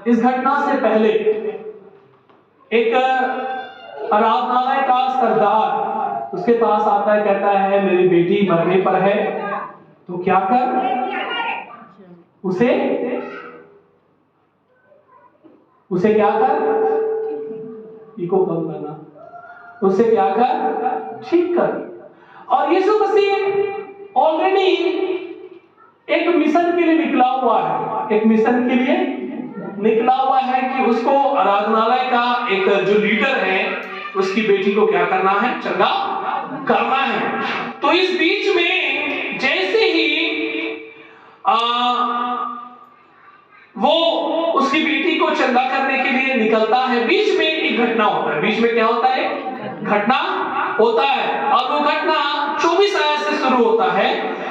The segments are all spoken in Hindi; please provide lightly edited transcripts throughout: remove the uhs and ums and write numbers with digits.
इस घटना से पहले एक आराधनालय का सरदार उसके पास आता है, कहता है मेरी बेटी मरने पर है, तो क्या कर, उसे क्या कर, इको कम करना, उसे क्या कर, ठीक कर। और यीशु मसीह ऑलरेडी एक मिशन के लिए निकला हुआ है, एक मिशन के लिए निकला हुआ है कि उसको आराधनालय का एक जो लीडर है उसकी बेटी को क्या करना है, चंगा करना है। तो इस बीच में जैसे ही वो उसकी बेटी को चंगा करने के लिए निकलता है, बीच में एक घटना होता है। बीच में क्या होता है, घटना होता है, और वो घटना 24 आयत से शुरू होता है।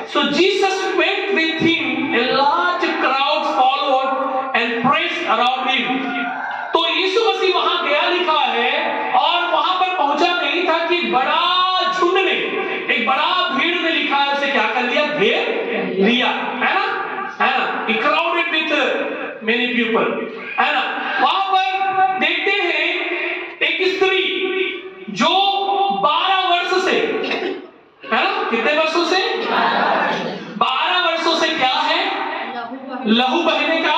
So Jesus went with him, a large crowd followed and pressed around him. तो यीशु मसीह वहां गया लिखा है, और वहां पर पहुंचा नहीं था कि बड़ा झुंड ने, एक बड़ा भीड़ ने, लिखा है उसे क्या कर लिया, घेर लिया, है ना, है ना, क्राउडेड विथ मेनी पीपल, है ना। वहां पर देखते हैं एक स्त्री जो 12 वर्ष से, है ना, कितने वर्षों से, 12 वर्षों से क्या है, लहू बहने का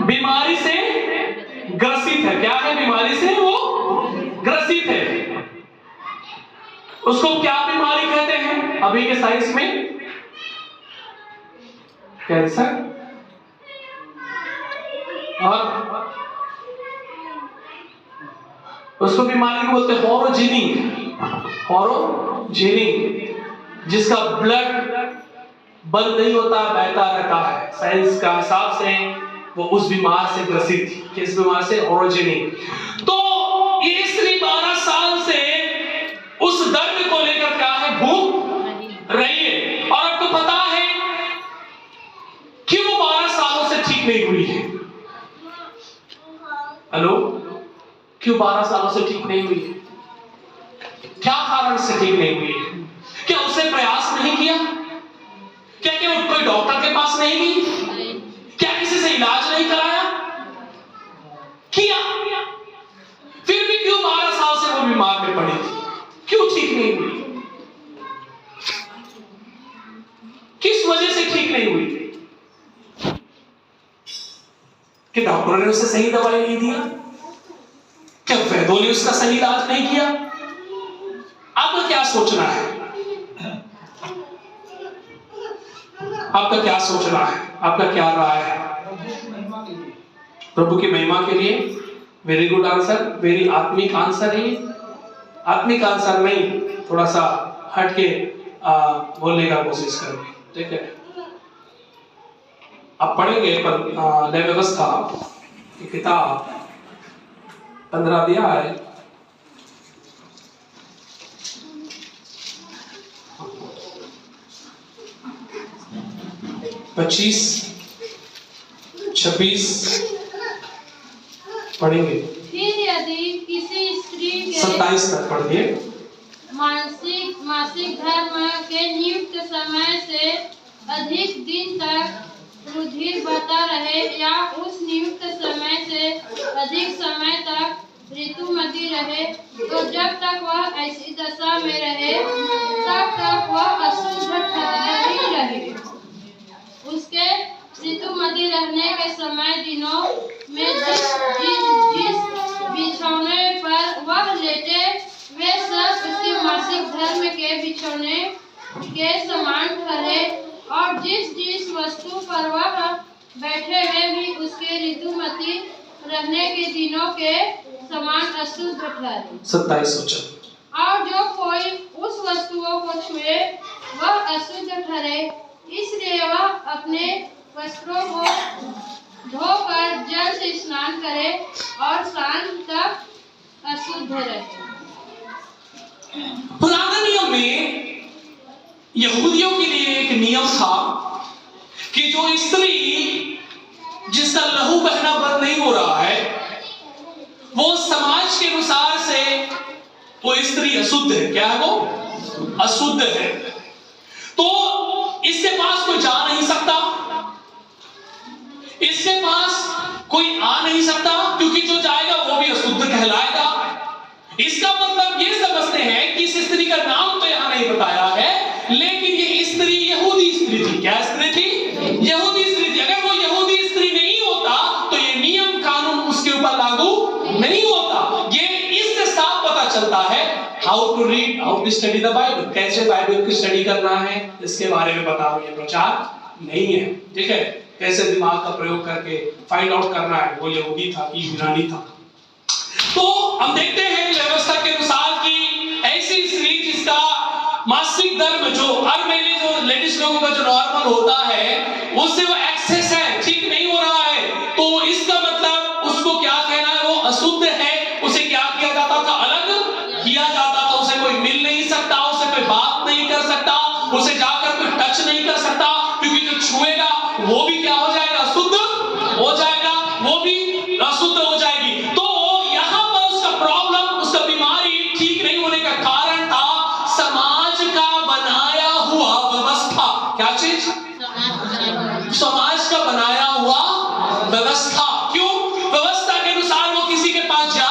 बीमारी से ग्रसित है। क्या है, बीमारी से वो ग्रसित है। उसको क्या बीमारी कहते हैं अभी के साइंस में, कैंसर। और उसको बीमारी को बोलते हैं होरोजेनिक, जिसका ब्लड बंद नहीं होता, बहता रहता है। साइंस का हिसाब से वो उस बीमार से ग्रसित थी। किस बीमार से, होरोजेनिक। तो ये स्त्री 12 साल से उस दर्द को लेकर क्या है, भूख रही है। और आपको पता है क्यों 12 सालों से ठीक नहीं हुई है? हेलो, क्यों 12 सालों से ठीक नहीं हुई है? क्या कारण से ठीक नहीं हुई है? क्या उसने प्रयास नहीं किया? क्या कोई डॉक्टर के पास नहीं गई? क्या किसी से इलाज नहीं कराया? किया, फिर भी क्यों 12 साल से वो बीमार में पड़ी थी? क्यों ठीक नहीं हुई? किस वजह से ठीक नहीं हुई? कि डॉक्टरों ने उसे सही दवाई नहीं दिया? क्या वैद्यों ने उसका सही इलाज नहीं किया? आपका क्या सोचना है? आपका क्या सोचना है? आपका क्या राय है? प्रभु की महिमा के लिए। वेरी गुड आंसर, वेरी आत्मिक आंसर है। आत्मिक आंसर नहीं, थोड़ा सा हट के बोलने का कोशिश करेंगे, ठीक है। आप पढ़ेंगे नई व्यवस्था की किताब 15 अध्याय 25, 26 पढ़ेंगे। फिर यदि किसी स्त्री के 27 तक पढ़िए। मासिक धर्म के नियुक्त समय से अधिक दिन तक रुधिर बहता रहे, या उस नियुक्त समय से अधिक समय तक ऋतुमती रहे, तो जब तक वह ऐसी दशा में रहे तब तक वह अशुद्ध ठहरी रहे। उसके ऋतुमती रहने के समय दिनों में जिस बिछौने पर वह लेटे वे सब उसके मासिक धर्म के बिछौने के समान ठहरे, और जिस वस्तु पर वह बैठे वे भी उसके ऋतुमती रहने के दिनों के समान अशुद्ध ठहरे। 27 सोचा। और जो कोई उस वस्तुओं को छुए वह अशुद्ध ठहरे, इसलिए वह अपने वस्त्रों को धोकर जल से स्नान करे और सांझ तक अशुद्ध रहे। पुराने नियम में यहूदियों के लिए एक नियम था कि जो स्त्री जिसका लहू बहना बंद नहीं हो रहा है, वो समाज के अनुसार से वो स्त्री अशुद्ध है। क्या है वो? अशुद्ध है। तो इसके पास कोई जा नहीं सकता, इसके पास कोई आ नहीं सकता, क्योंकि जो जाएगा वो भी अशुद्ध कहलाएगा। इसका मतलब ये समझते हैं कि इस स्त्री का नाम तो यहां नहीं बताया है, लेकिन ये स्त्री यहूदी स्त्री थी। क्या स्त्री थी? यहूदी स्त्री थी। अगर वो यहूदी स्त्री नहीं होता तो ये नियम कानून उसके ऊपर लागू नहीं होता। ये इससे साफ पता चलता है how to read, how to study the Bible, कैसे बाइबल की स्टडी करना है, इसके बारे में बता रही है, प्रचार नहीं है। ठीक है, कैसे दिमाग का प्रयोग करके फाइंड आउट करना है, वो यहूदी था कि यूनानी था। तो हम देखते हैं व्यवस्था के अनुसार कि ऐसी स्त्री जिसका मासिक धर्म जो हर महीने जो लेडीज लोगों का जो नॉर्मल होता है उससे वो एक्सेस है, ठीक नहीं हो रहा है, तो इसका मतलब उसको क्या कहना है, वो अशुद्ध है। उसे क्या किया जाता था? अलग किया जाता था। उसे कोई मिल नहीं सकता, उसे कोई बात नहीं कर सकता, उसे जाकर कोई टच नहीं कर सकता, क्योंकि जो छुएगा वो भी क्या हो जाएगा? अशुद्ध हो जाएगा, वो भी अशुद्ध हो जाएगी। तो यहाँ पर उसका प्रॉब्लम, उसका बीमारी ठीक नहीं होने का कारण था समाज का बनाया हुआ व्यवस्था। क्या चीज? समाज का बनाया हुआ व्यवस्था। क्यों? व्यवस्था के अनुसार वो किसी के पास जा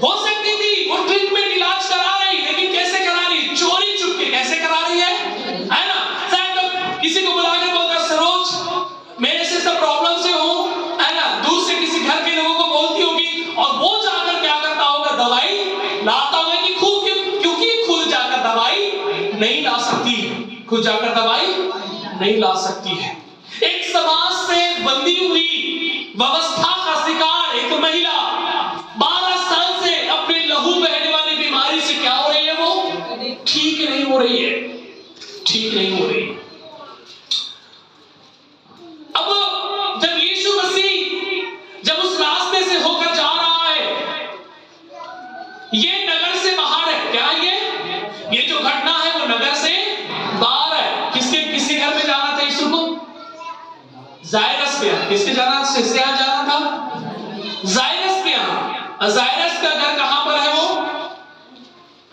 हो सकती थी, वो ट्रीटमेंट इलाज करा रही, लेकिन कैसे करा रही? चोरी चुपके। कैसे करा रही है ना? शायद किसी को बुलाकर बोलता, सरोज मैं ऐसे सब प्रॉब्लम से हूं, है ना, दूर से किसी घर के लोगों को बोलती होगी, और वो जाकर क्या करता होगा? दवाई लाता होगा। कि खुद, क्योंकि खुद जाकर दवाई नहीं ला सकती, खुद जाकर दवाई नहीं ला सकती है। एक समाज से बंधी हुई व्यवस्था का शिकार एक महिला 12 साल से अपने लहू बहने वाली बीमारी से क्या हो रही है? वो ठीक नहीं हो रही है, ठीक नहीं हो रही है। अब जब यीशु मसीह जब उस रास्ते से होकर जा रहा है, ये नगर से बाहर है। क्या ये जो घटना है वो नगर से बाहर है। किसके घर में जाना था यीशु को? जायरस पे। किसके यहाँ जाना था? जायरस के यहाँ। जायरस का घर कहां पर है? वो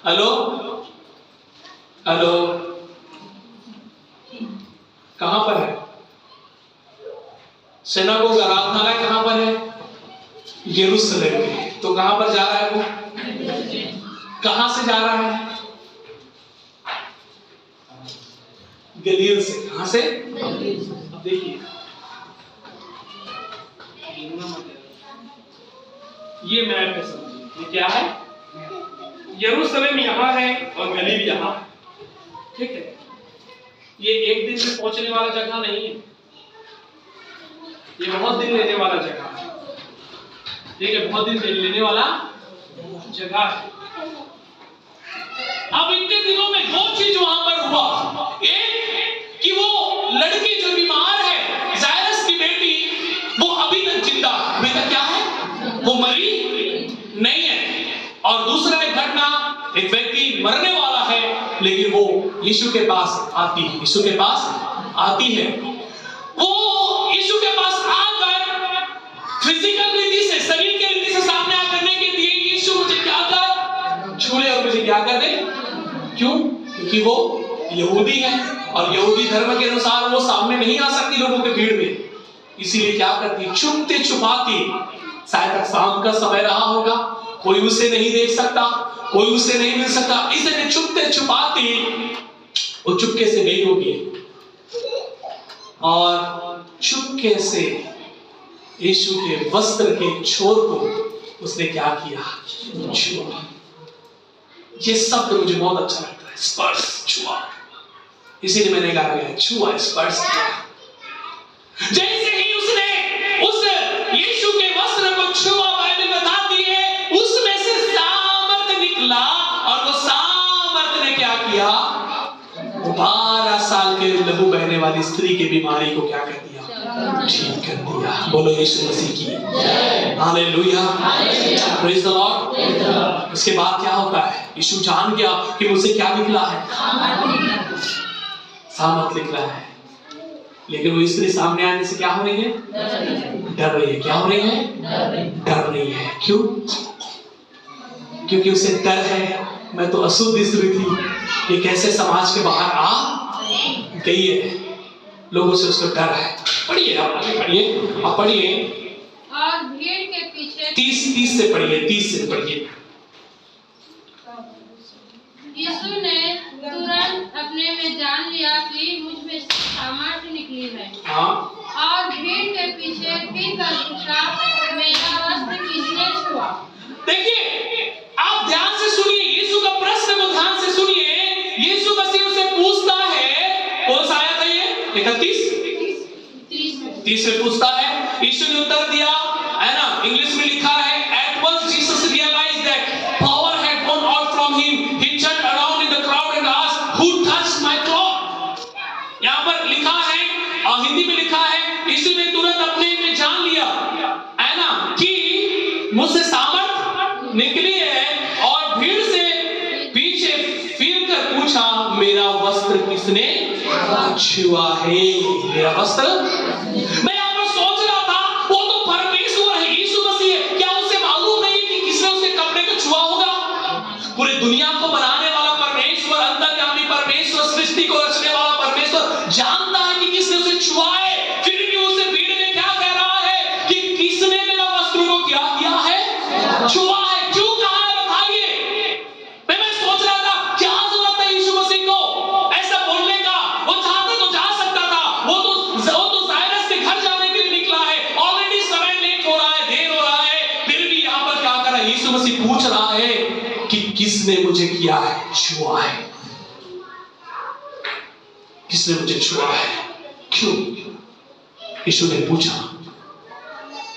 हेलो हेलो कहां पर है? सिनागोग, आराधनालय कहां पर है? यरूशलेम में। तो कहां पर जा रहा है वो? कहां से जा रहा है? गलील से। कहां से? अब देखिए, ये मैप है, समझिए ये क्या है? यरूशलेम यहां है और गलील यहां। ठीक है, ये एक दिन में पहुंचने वाला जगह नहीं है, ये बहुत दिन लेने वाला जगह है। ठीक है, बहुत दिन लेने वाला जगह है। अब इतने दिनों में दो चीज वहां पर हुआ। एक कि वो लड़की जो बीमार है, जायरस की बेटी, वो अभी तक जिंदा, अभी तक क्या है? वो मरी नहीं है। और दूसरा एक घटना, एक व्यक्ति मरने वाला है, लेकिन वो यीशु के पास आती है। यीशु के पास आती है। वो यीशु के पास आकर फिजिकल रीति से, शरीर के रीति से सामने आ करने के लिए, यीशु मुझे क्या कर छूले और मुझे क्या कर दे। क्यों? क्योंकि वो यहूदी है और यहूदी धर्म के अनुसार वो सामने नहीं आ सकती लोगों के भीड़ में। इसीलिए क्या करती? छुपते छुपाती। शायद शाम का समय रहा होगा, कोई उसे नहीं देख सकता, कोई उसे नहीं मिल सकता, इसलिए छुपते छुपाती वो चुपके से गई होगी और चुपके से यीशु के वस्त्र के छोर को उसने क्या किया? छुआ। ये शब्द मुझे बहुत अच्छा लगता है, स्पर्श, छुआ। इसीलिए मैंने कहा गया छुआ, स्पर्श किया। जैसे ही उसने उस यीशु के वस्त्र को छुआ, बाइबल बताती है उसमें से सामर्थ निकला, और वो सामर्थ ने क्या किया? 12 साल के लहू बहने वाली स्त्री की बीमारी को क्या कर दिया? ठीक कर दिया। बोलो यीशु मसीह की हालेलुया, प्रेज द लॉर्ड। उसके बाद क्या होता है? यीशु जान गया कि मुझसे क्या निकला है? सामर्थ निकला है। लेकिन वो स्त्री सामने आने से क्या हो रही है? डर रही है। क्या हो रही है? डर रही है। क्यों? क्योंकि उसे डर है, मैं तो अशुद्ध स्त्री थी, ये कैसे समाज के बाहर आ गई है। लोगों से उसको डर है। पढ़िए, आप आगे पढ़िए। आप पढ़िए। और भीड़ के पीछे 30 से पढ़िए, 30 से पढ़िए। यीशु ने तुरंत अपने में जान लिया कि मुझ में सामर्थ्य निकली है। हाँ। और भीड़ के पीछे फिर कर पूछा, मेरा वस्त्र किसने छुआ? देखिए, आप ध्यान से सुनिए, यीशु का प्रश्न को ध्यान से सुनिए। यीशु मसीह उसे पूछता है, कौन सा आया था ये? 30 में पूछता है। यीशु ने उत्तर दिया, है ना, इंग्लिश में लिखा है, at once Jesus realized that power had gone out from him. He turned around in the crowd and asked, who touched my cloth? यहाँ पर लिखा है, हिंदी में लिखा है, यीशु ने तुरंत अपने में जान लिया, है ना, कि मुझसे सामर्थ निकली है, और भीड़ से पीछे फिर कर पूछा, मेरा वस्त्र किसने छुआ है? मेरा वस्त्र। मैं यहाँ पर सोच रहा था, वो तो परमेश्वर है, यीशु मसीह है, क्या उसे मालूम नहीं कि किसने उसके कपड़े को छुआ होगा? पूरी दुनिया को बनाने वाला परमेश्वर, अंतर्यामी परमेश्वर, सृष्टि को रचने वाला परमेश्वर जानता है कि किसने उसे छुआ है। फिर भी उसे भीड़ में क्या कह रहा है कि किसने मेरा वस्त्र को क्या किया है? छुआ है। क्यों कहा है बताइए? मैं सोच रहा था, क्या जरूरत है यीशु मसीह को ऐसा बोलने का? वो चाहता तो जा सकता था, वो तो जायरस के घर जाने के लिए निकला है, ऑलरेडी समय लेट हो रहा है, देर हो रहा है, फिर भी यहाँ पर क्या कर रहा है? यीशु मसीह पूछ रहा है कि किसने मुझे किया है? छुआ है। किसने मुझे छुआ है? क्यों? यीशु ने पूछा।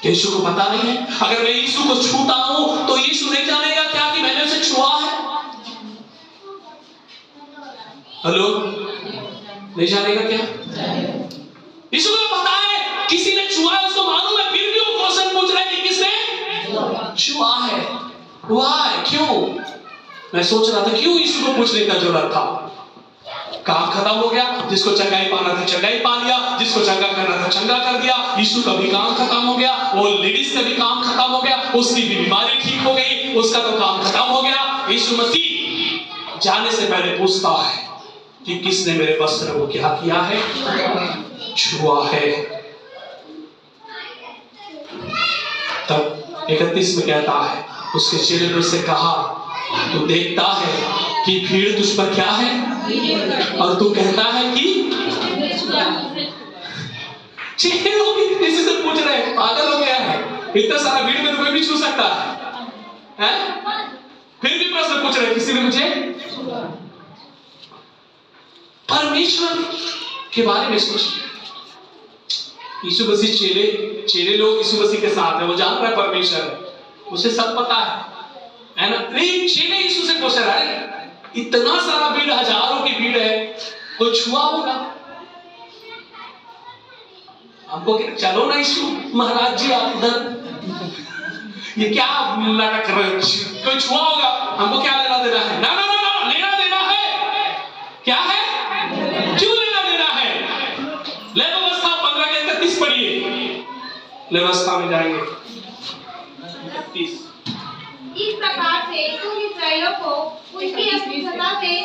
यीशु को पता नहीं है? अगर मैं यीशु को छूता हूं तो यीशु नहीं जानेगा क्या कि मैंने उसे छुआ है? हेलो, नहीं जानेगा क्या? यीशु को पता है किसी ने छुआ है, उसको मालूम है, फिर भी वो क्वेश्चन पूछ रहा है कि किसने छुआ है? व्हाई? क्यों? मैं सोच रहा था क्यों यीशु को पूछने का जरूरत था? काम खत्म हो गया, जिसको चंगाई पाना था चंगाई पा लिया, जिसको चंगा करना था चंगा कर दिया, यीशु का भी काम खत्म हो गया, वो लेडीज का भी काम खत्म हो गया, उसकी भी बीमारी ठीक हो गई, उसका तो काम खत्म हो गया। यीशु मसीह जाने से पहले पूछता है कि किसने मेरे वस्त्र को क्या किया है? छुआ है। तब 31 में कहता है, उसके चेहरे ने उससे कहा, तू देखता है कि भीड़ तुझ पर क्या है, और तू कहता है कि चेहरे लोग इसी से पूछ रहे हैं, पागल हो गया है? इतना सारा भीड़ में तो कोई भी छू सकता है? फिर भी प्रश्न पूछ रहे हैं, किसी ने मुझे? परमेश्वर के बारे में सोचिए। यीशु मसीह चेले लोग यीशु मसीह के साथ है, वो जान रहा है परमेश्वर है, उसे सब पता है ना? नहीं, चेले यीशु से पूछ रहा है, इतना सारा भीड़, हजारों की भीड़ है, कोई छुआ होगा? हमको चलो ना यीशु महाराज जी, आप उधर, ये क्या नाटक कर रहे हो? कोई छुआ होगा, हमको क्या लेना देना है? ना ना ना ना, लेना देना है। क्या है? क्यों लेना देना है? ले व्यवस्था 15 के 31 पढ़िए, ले व्यवस्था में जाएंगे 31। इस प्रकार से तुम इस्राएलियों को उनकी अशुद्धता से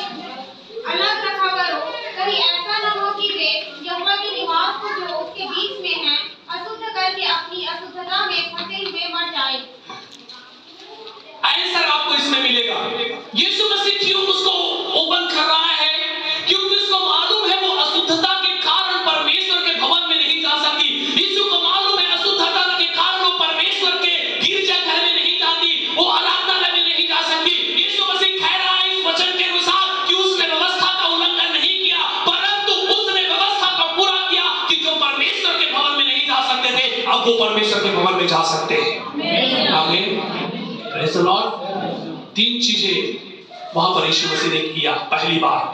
अलग रखा करो, कहीं ऐसा न हो कि वे यहोवा के निवास को जो उसके बीच में है अशुद्ध करके अपनी अशुद्धता में फंसे हुए मर जाए। आंसर आपको इसमें मिलेगा। यीशु मसीह क्यों उसको ओपन कर रहा है? क्योंकि उसको मालूम है वो अशुद्धता के कारण परमेश्वर के भवन में नहीं जा सकती। यीशु को मालूम है अशुद्धता के कारण वो परमेश्वर के गिरजाघर में नहीं जाती, वो आराधनालय में नहीं जा सकती। यीशु मसीह कह रहा है इस वचन के अनुसार कि उसने व्यवस्था का उल्लंघन नहीं किया, परंतु उसने व्यवस्था का पूरा किया कि जो परमेश्वर के भवन में नहीं जा सकते थे, अब वो परमेश्वर के भवन में जा सकते हैं। आमीन। Praise the Lord. 3 चीजें वहां पर यीशु मसीह ने किया। पहली बात,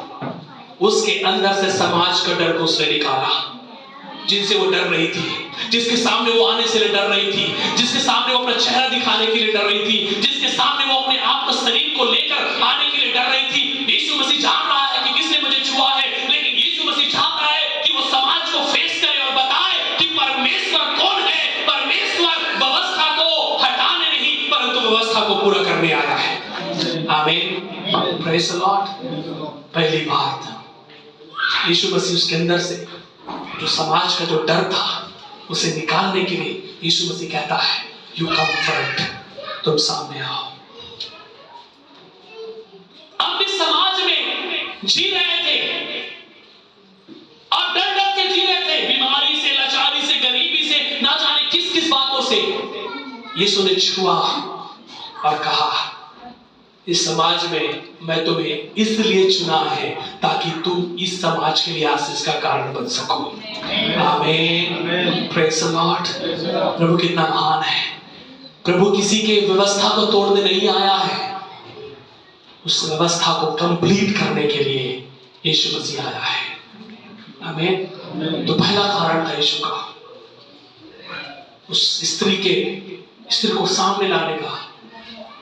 उसके अंदर से समाज का डर को उसने निकाला, जिनसे वो डर रही थी, जिसके सामने वो आने से डर रही थी, जिसके सामने वो अपना चेहरा दिखाने के लिए डर रही थी, जिसके सामने वो अपने आप को शरीर को लेकर आने के लिए डर रही थी। यीशु मसीह जान रहा है कि किसने मुझे छुआ है, लेकिन यीशु मसीह चाहता है कि वो समाज को फेस करे और बताए कि परमेश्वर कौन है। परमेश्वर व्यवस्था को हटाने नहीं, परंतु व्यवस्था को पूरा करने आया है। आमीन। Praise the Lord. पहली बात, यीशु मसीह उसके अंदर से जो समाज का जो डर था उसे निकालने के लिए यीशु मसीह कहता है यू कम फ्रंट, तुम सामने आओ। आप इस समाज में जी रहे थे और डर डर के जी रहे थे, बीमारी से, लाचारी से, गरीबी से, ना जाने किस किस बातों से। यीशु ने छुआ और कहा इस समाज में मैं तुम्हें इसलिए चुना है ताकि तुम इस समाज के लिए आशीष का कारण बन सको। आमीन, प्रेज़ द लॉर्ड। प्रभु कितना महान है। प्रभु किसी के व्यवस्था को तोड़ने नहीं आया है, उस व्यवस्था को कंप्लीट करने के लिए यीशु मसीह आया है। आमीन। तो पहला कारण था यीशु का उस स्त्री को सामने लाने का,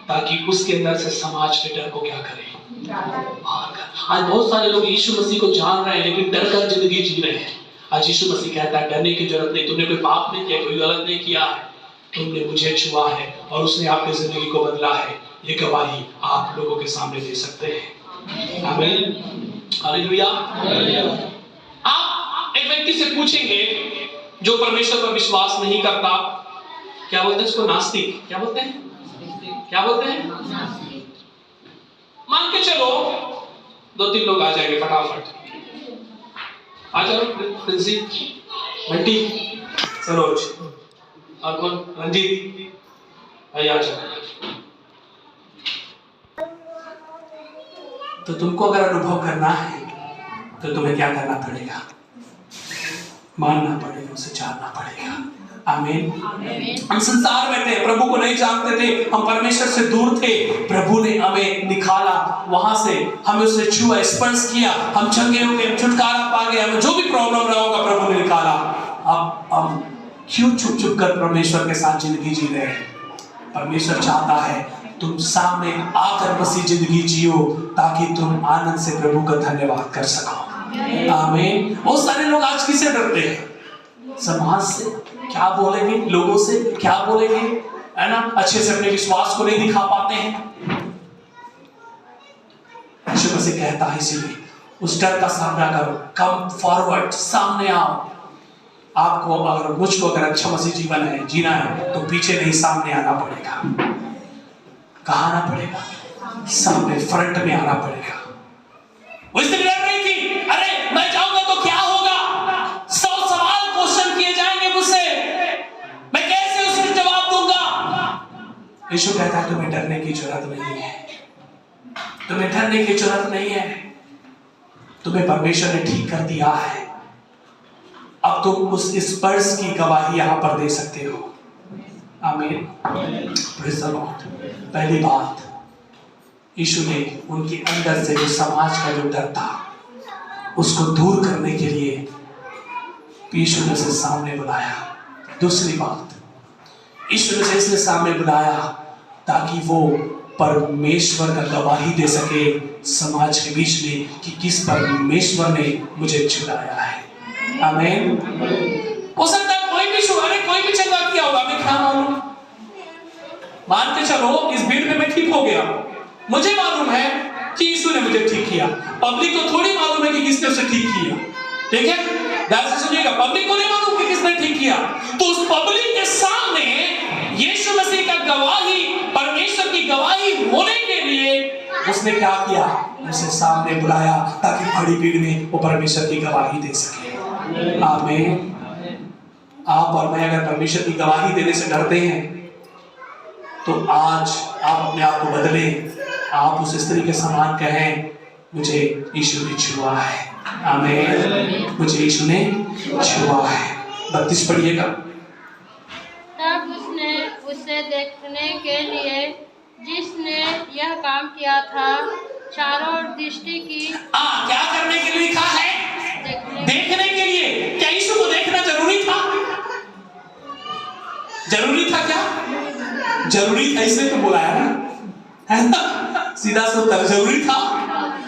ताकि उसके अंदर से समाज के डर को क्या करे, बाहर कर। आज बहुत सारे लोग यीशु मसीह को जान रहे हैं लेकिन डर कर जिंदगी जी रहे हैं। आज यीशु मसीह कहता है डरने की जरूरत नहीं, तुमने कोई पाप नहीं किया, कोई गलत नहीं किया है, तुमने मुझे छुआ है और उसने आपकी जिंदगी को बदला है। ये गवाही आप लोगों के सामने दे सकते हैं। आमीन, हालेलुया। आप एक व्यक्ति से पूछेंगे जो परमेश्वर पर विश्वास नहीं करता, क्या बोलते हैं उसको? नास्तिक। क्या बोलते हैं? क्या बोलते हैं? मान के चलो 2-3 लोग आ जाएंगे फटाफट। आ जाओ प्रिंसी, बंटी, सरोज और कौन? रंजीत भाई आ जाओ। तो तुमको अगर अनुभव करना है तो तुम्हें क्या करना पड़ेगा? मानना पड़ेगा, उसे जानना पड़ेगा। आमीन। हम संसार में थे, प्रभु को नहीं जानते थे, हम परमेश्वर से दूर थे। प्रभु ने हमें निकाला वहां से, हमें उसे छुआ, स्पर्श किया, हम चंगे हो गए, छुटकारा पा गए। हमें जो भी प्रॉब्लम रहा होगा प्रभु ने निकाला। अब हम क्यों छुप छुप कर परमेश्वर के साथ जिंदगी जी रहे हैं? परमेश्वर चाहता है तुम सामने आकर मसीह जिंदगी जियो ताकि तुम आनंद से प्रभु का धन्यवाद कर सको। आमीन। बहुत सारे लोग आज किससे डरते हैं? समाज से। क्या बोलेंगे, लोगों से क्या बोलेंगे, है ना? अच्छे से अपने विश्वास को नहीं दिखा पाते हैं। यीशु मसीह कहता है इसीलिए उस डर का सामना करो, कम फॉरवर्ड, सामने आओ। आपको अगर मुझको अगर अच्छा मसीह जीवन है, जीना है, तो पीछे नहीं सामने आना पड़ेगा। कहाँ आना पड़ेगा? सामने, फ्रंट में आना पड़ेगा। वो इसलिए डर रही थी, अरे मैं जाऊंगा तो क्या होगा? 100 सवाल क्वेश्चन किए जाएंगे मुझसे, मैं कैसे उसके जवाब दूंगा? यीशु कहता है तुम्हें डरने की जरूरत नहीं है, तुम्हें डरने की जरूरत नहीं है। तुम्हें परमेश्वर ने ठीक कर दिया है। अब तुम उस स्पर्श की गवाही यहां पर दे सकते हो। आमीन, प्रेज़ द लॉर्ड। पहली बात, यीशु ने उनके अंदर से जो समाज का जो डर था उसको दूर करने के लिए यीशु ने उसे सामने बुलाया। दूसरी बात, यीशु ने उसे इसलिए सामने बुलाया ताकि वो परमेश्वर का गवाही दे सके समाज के बीच में कि किस परमेश्वर ने मुझे छुड़ाया है। आमीन। हो सकता है कोई भी चंगा किया होगा, हमें क्या मालूम? मान के चलो इस भीड़ में मैं ठीक हो गया, मुझे मालूम है कि यीशु ने मुझे ठीक किया। पब्लिक को थोड़ी मालूम है कि किसने उसे ठीक किया। ठीक है, ध्यान से सुनिएगा, पब्लिक को नहीं मालूम कि किसने ठीक किया। तो उस पब्लिक के सामने यीशु मसीह का गवाही, परमेश्वर की गवाही होने के लिए उसने क्या किया? उसे सामने बुलाया ताकि बड़ी भीड़ में वो परमेश्वर की गवाही दे सके। आमीन। आप और मैं अगर परमेश्वर की गवाही देने से डरते हैं तो आज आप अपने आप को बदलें। आप उस स्त्री के समान कहें मुझे यीशु ने छुआ है। आमीन, मुझे यीशु ने छुआ है। 32 पढ़िएगा। तब उसने उसे देखने के लिए जिसने यह काम किया था चारों ओर दृष्टि की। क्या करने के लिए लिखा है? देखने के लिए। क्या यीशु को देखना जरूरी था? जरूरी था क्या? जरूरी था, इसलिए तो बुलाया ना, है ना? सीधा सा उत्तर, जरूरी था।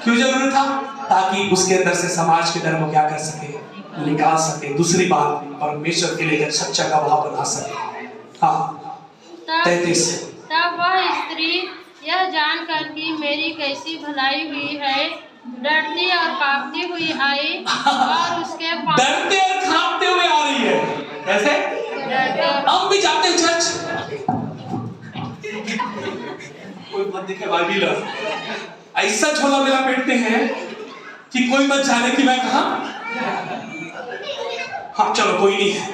क्यों जरूरी था? ताकि उसके अंदर से समाज के डर को क्या कर सके, निकाल सके। दूसरी बात, परमेश्वर के लिए सच्चा गवाह बना सके। हाँ, 33। तब वह स्त्री यह जानकर कि मेरी कैसी भलाई हुई है, डरती और कांपती हुई आई और उसके पास। डरते और कांपते हुए आ रही है। कैसे? हम भी जाते हैं चर्च, कोई मत दिखे बाइबिल ऐसा झोला मेरा पेटते हैं कि कोई मत जाने कि मैं कहा। हाँ चलो कोई नहीं है,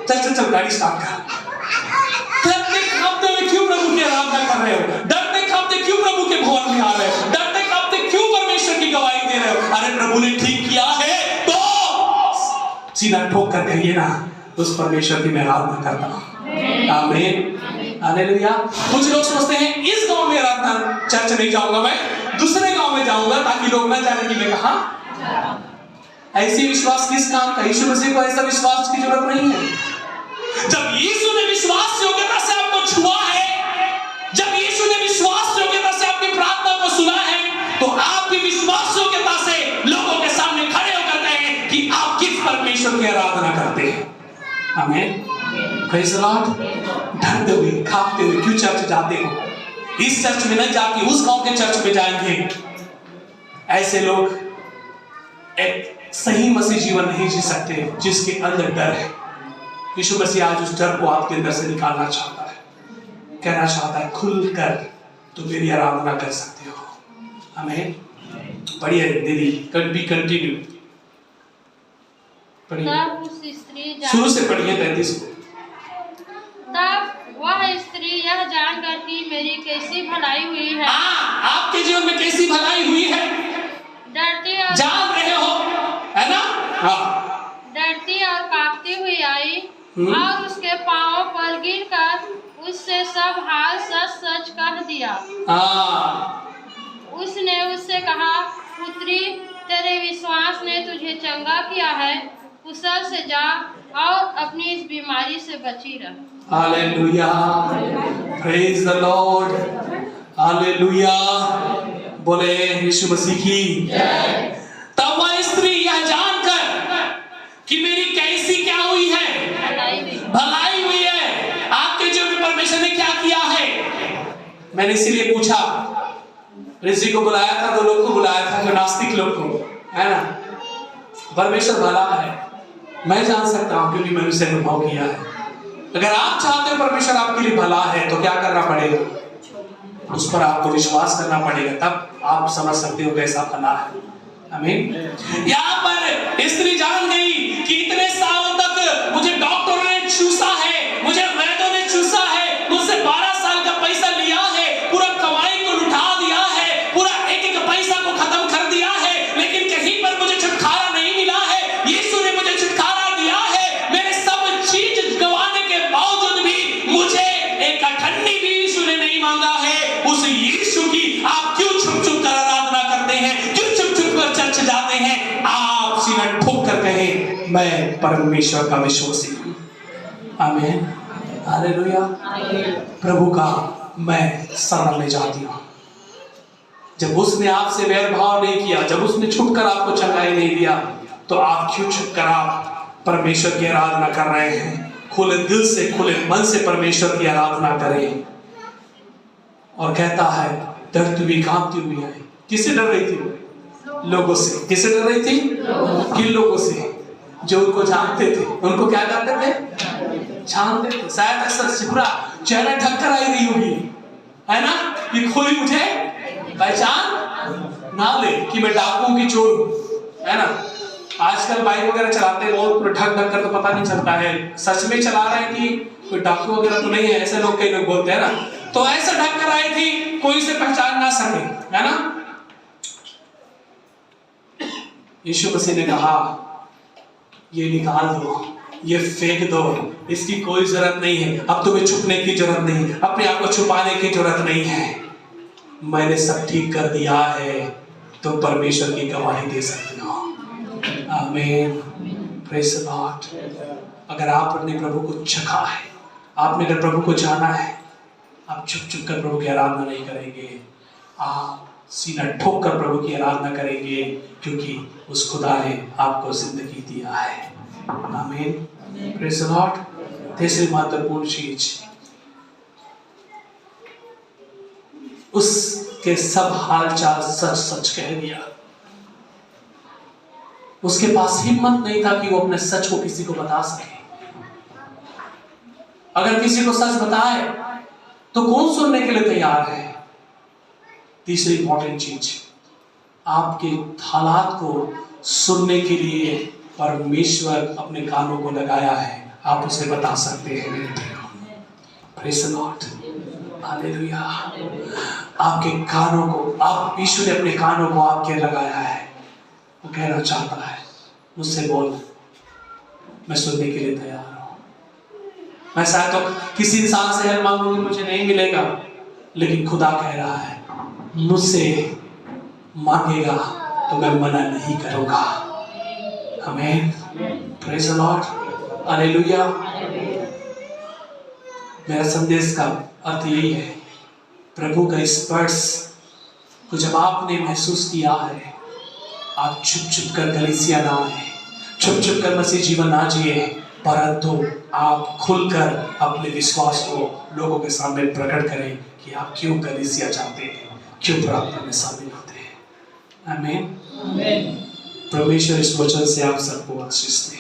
चल चल चल गाड़ी स्टार्ट कर। डरते कांपते हुए क्यों प्रभु की आराधना कर रहे हो? डरते कांपते क्यों प्रभु के भवन में आ रहे हो? डरते कांपते क्यों परमेश्वर की गवाही दे रहे हो? अरे प्रभु ने ठीक किया है तो सीधा ठोक कर कहिए ना, उस परमेश्वर की मैं आराधना करता हूं। आमीन, हालेलुया। कुछ लोग सोचते हैं इस गांव में आराधना चर्च नहीं जाऊंगा, मैं दूसरे गांव में जाऊंगा ताकि लोग ना जाने कि मैं कहां। ऐसी विश्वास किस काम का? यीशु मसीह को ऐसा विश्वास की जरूरत नहीं है। जब यीशु ने विश्वास योग्यता से आपको छुआ है, जब यीशु ने विश्वास योग्यता से आपकी प्रार्थना को सुना है, तो आप भी विश्वास योग्यता से लोगों के सामने खड़े होकर कहें कि आप किस परमेश्वर की आराधना करते हैं। आमीन, प्रेज़ द लॉर्ड। डरते हुए कांपते हुए क्यों चर्च जाते हो? इस चर्च में न जाके उस गांव के चर्च में जाएंगे। ऐसे लोग एक सही मसीह जीवन नहीं जी सकते जिसके अंदर डर है। यीशु मसीह आज उस डर को आपके अंदर से निकालना चाहता है, कहना चाहता है खुलकर तो मेरी आराधना कर सकते हो। आमीन। पढ़िए दीदी, कंटिन्यू पढ़िए, तब उस स्त्री शुरू से पढ़िए 33 को। तब वह स्त्री यह जानकर कि मेरी कैसी भलाई हुई है। आपके जीवन में कैसी भलाई हुई है डरती और जान रहे हो, है ना? डरती और कांपती हुई आई और उसके पांवों पर गिरकर उससे सब हाल सच सच कह दिया। उसने उससे कहा, पुत्री, तेरे विश्वास ने तुझे चंगा किया है, कुशल से जा और अपनी इस बीमारी से बची रह। Hallelujah, praise the Lord, hallelujah, बोले यीशु मसीह की जय। तब वह स्त्री यह जानकर कि मेरी कैसी क्या हुई है, भलाई हुई है। आपके जीवन में परमेश्वर ने क्या किया है? मैंने इसीलिए पूछा, ऋषि को बुलाया था, 2 लोग को बुलाया था, जो नास्तिक लोग को, है ना? परमेश्वर भला है, मैं जान सकता हूं क्योंकि मैंने उसे अनुभव किया है। अगर आप चाहते हो परमेश्वर आपके लिए भला है तो क्या करना पड़ेगा? उस पर आपको विश्वास करना पड़ेगा, तब आप समझ सकते हो कैसा भला है। आमीन। यहाँ पर स्त्री जान गई कि इतने सालों तक मुझे डॉक्टरों ने चूसा है, मुझे वैद्यों ने चूसा है, मुझसे 12 साल का पैसा लिया है, पूरा कमाई को लुटा दिया है, पूरा एक एक पैसा को खत्म कर दिया है, लेकिन कहीं पर मुझे छुटकारा नहीं मिला है। यीशु ने मुझे छुटकारा दिया है। मेरे सब चीज गंवाने के बावजूद भी मुझे एक अठन्नी भी यीशु ने नहीं मांगा है। उस यीशु की आप क्यों छुप छुप कर आराधना करते हैं? क्यों छुप छुप कर चर्च जाते हैं? आप सीना ठोक कर कहें, मैं परमेश्वर का विश्वासी हूं। आमीन, हालेलुया। प्रभु का मैं शरण में जाती हूं। जब उसने आपसे वैर भाव नहीं किया, जब उसने छुपकर आपको चंगाई नहीं दिया, तो आप क्यों छुपकर आप परमेश्वर की आराधना कर रहे हैं? खुले दिल से, खुले मन से परमेश्वर की आराधना करें। और कहता है, डरती हुई कांपती हुई है। किससे डर रही थी? लोगों से। किससे डर रही थी? किन लोगों से? जो उनको जानते थे। उनको क्या करते थे? जानते थे। शायद अक्सर पूरा चेहरा ढक कर आई रही होगी, है ना, कि कोई मुझे पहचान ना ले कि मैं डाकू की चोर हूं, है ना? आजकल बाइक वगैरह चलाते हैं और पूरा ढक ढक कर तो पता नहीं चलता है सच में चला रहे हैं कि कोई डाकू वगैरह तो नहीं है। ऐसे लोग कई लोग बोलते हैं ना, तो ऐसा ढक कर आई थी कोई से पहचान ना सके, है ना? यीशु मसीह ने कहा, ये निकाल दो, ये फेंक दो, इसकी कोई जरूरत नहीं है। अब तुम्हें छुपने की जरूरत नहीं है, अपने आप को छुपाने की जरूरत नहीं है। मैंने सब ठीक कर दिया है, तुम परमेश्वर की गवाही दे सकते हो। आमीन, प्रेज़ द लॉर्ड। अगर आपने प्रभु को चखा है, आपने अगर प्रभु को जाना है, आप चुप चुप कर प्रभु की आराधना नहीं करेंगे, आप सीना ठोक कर प्रभु की आराधना करेंगे, क्योंकि उस खुदा ने आपको जिंदगी दिया है। आमीन, प्रेज़ द लॉर्ड। तीसरी महत्वपूर्ण चीज, उसके सब हालचाल सच सच कह दिया। उसके पास हिम्मत नहीं था कि वो अपने सच को किसी को बता सके। अगर किसी को सच बताए तो कौन सुनने के लिए तैयार है? तीसरी इंपॉर्टेंट चीज, आपके हालात को सुनने के लिए परमेश्वर अपने कानों को लगाया है, आप उसे बता सकते हैं मेरे भाइयों। Praise the Lord, hallelujah. आपके कानों को, आप यीशु ने अपने कानों को आपके लगाया है। वो कहना चाहता है, मुझसे बोल, मैं सुनने के लिए तैयार हूं। मैं शायद तो किसी इंसान से हेल्प मांगूंगी, मुझे नहीं मिलेगा, लेकिन खुदा कह रहा है मुझसे मांगेगा तो मैं मना नहीं करूंगा। आमीन, प्रेज़ द लॉर्ड, हालेलुया। मेरा संदेश का अर्थ यही है, प्रभु का स्पर्श को जब आपने महसूस किया है, आप चुप चुप कर कलीसिया ना आए, चुप चुप कर मसीह जीवन ना जिए, परंतु आप खुलकर अपने विश्वास को लोगों के सामने प्रकट करें कि आप क्यों कलीसिया चाहते हैं, क्यों प्रार्थना में शामिल होते हैं। आमीन। परमेश्वर इस वचन से आप सबको आशीष दे।